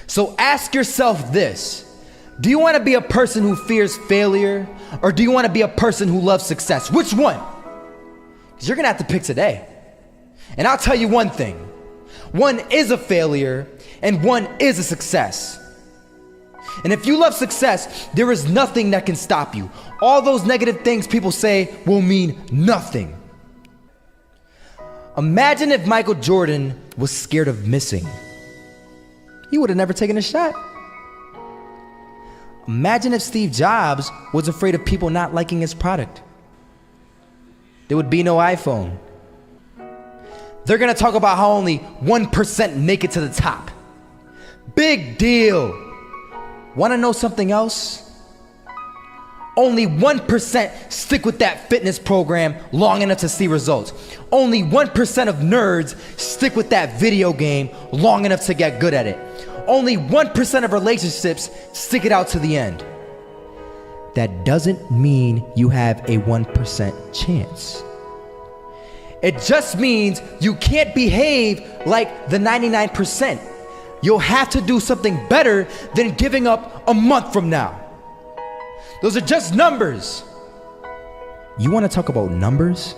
So ask yourself this. Do you want to be a person who fears failure, or do you want to be a person who loves success? Which one? Because you're going to have to pick today. And I'll tell you one thing. One is a failure, and one is a success. And if you love success, there is nothing that can stop you. All those negative things people say will mean nothing. Imagine if Michael Jordan was scared of missing. He would have never taken a shot. Imagine if Steve Jobs was afraid of people not liking his product. There would be no iPhone. They're gonna talk about how only 1% make it to the top. Big deal. Wanna know something else? Only 1% stick with that fitness program long enough to see results. Only 1% of nerds stick with that video game long enough to get good at it. Only 1% of relationships stick it out to the end. That doesn't mean you have a 1% chance. It just means you can't behave like the 99%. You'll have to do something better than giving up a month from now. Those are just numbers. You want to talk about numbers?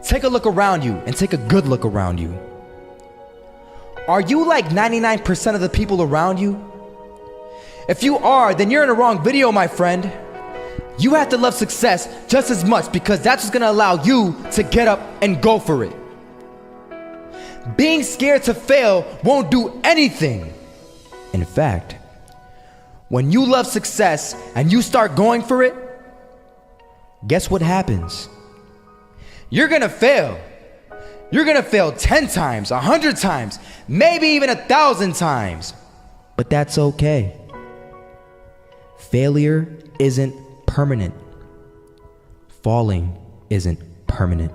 Take a look around you and take a good look around you. Are you like 99% of the people around you? If you are, then you're in the wrong video, my friend. You have to love success just as much, because that's what's gonna allow you to get up and go for it. Being scared to fail won't do anything. In fact, when you love success and you start going for it, guess what happens? You're gonna fail. You're gonna fail 10 times, 100 times, maybe even 1,000 times. But that's okay. Failure isn't permanent. Falling isn't permanent.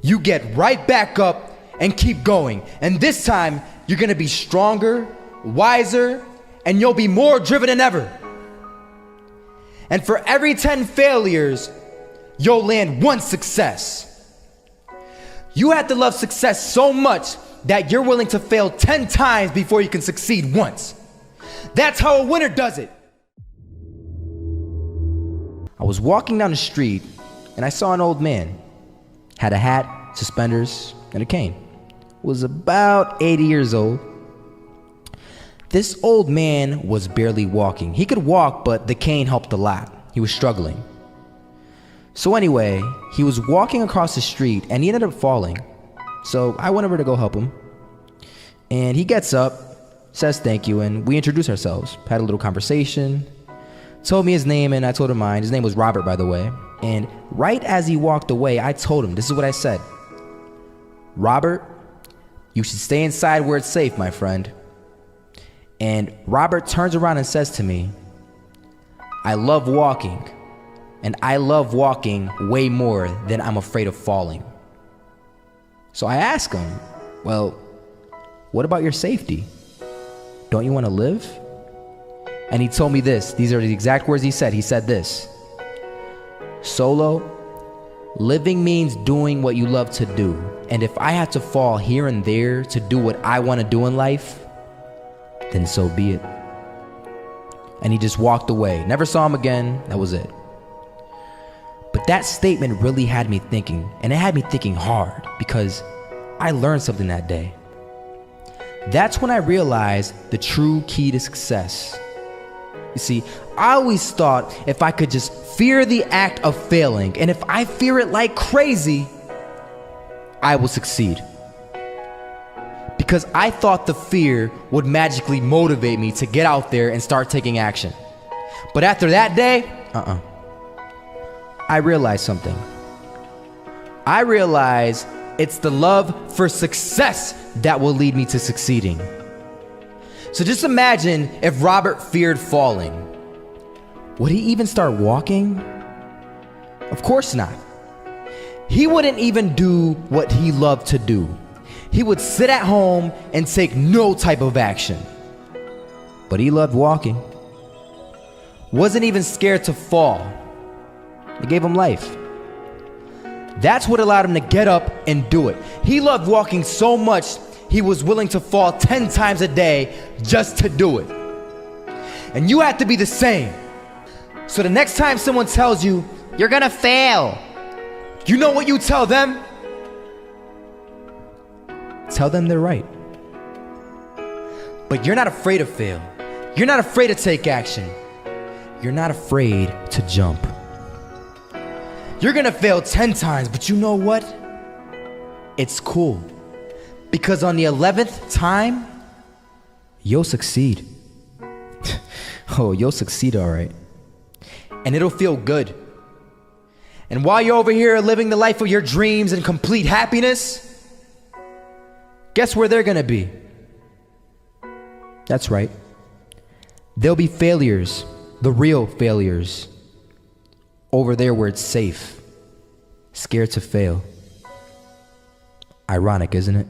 You get right back up and keep going. And this time, you're gonna be stronger, wiser, and you'll be more driven than ever. And for every 10 failures, you'll land one success. You have to love success so much that you're willing to fail 10 times before you can succeed once. That's how a winner does it. I was walking down the street and I saw an old man. Had a hat, suspenders, and a cane. Was about 80 years old. This old man was barely walking. He could walk, but the cane helped a lot. He was struggling. So anyway, he was walking across the street and he ended up falling. So I went over to go help him. And he gets up, says thank you, and we introduced ourselves. Had a little conversation. Told me his name and I told him mine. His name was Robert, by the way. And right as he walked away, I told him, this is what I said. Robert, you should stay inside where it's safe, my friend. And Robert turns around and says to me, I love walking. And I love walking way more than I'm afraid of falling. So I ask him, well, what about your safety? Don't you want to live? And he told me this. These are the exact words he said. He said this. Solo, living means doing what you love to do. And if I have to fall here and there to do what I want to do in life, then so be it. And he just walked away. Never saw him again. That was it. But that statement really had me thinking, and it had me thinking hard, because I learned something that day. That's when I realized the true key to success. You see, I always thought if I could just fear the act of failing, and if I fear it like crazy, I will succeed. Because I thought the fear would magically motivate me to get out there and start taking action. But after that day, I realized something. I realized it's the love for success that will lead me to succeeding. So just imagine if Robert feared falling. Would he even start walking? Of course not. He wouldn't even do what he loved to do. He would sit at home and take no type of action. But he loved walking. Wasn't even scared to fall. It gave him life. That's what allowed him to get up and do it. He loved walking so much, he was willing to fall 10 times a day just to do it. And you have to be the same. So the next time someone tells you, you're gonna fail, you know what you tell them? Tell them they're right. But you're not afraid to fail. You're not afraid to take action. You're not afraid to jump. You're gonna fail 10 times, but you know what? It's cool. Because on the 11th time, you'll succeed. Oh, you'll succeed all right. And it'll feel good. And while you're over here living the life of your dreams and complete happiness, guess where they're gonna be? That's right. They'll be failures, the real failures, over there where it's safe, scared to fail. Ironic, isn't it?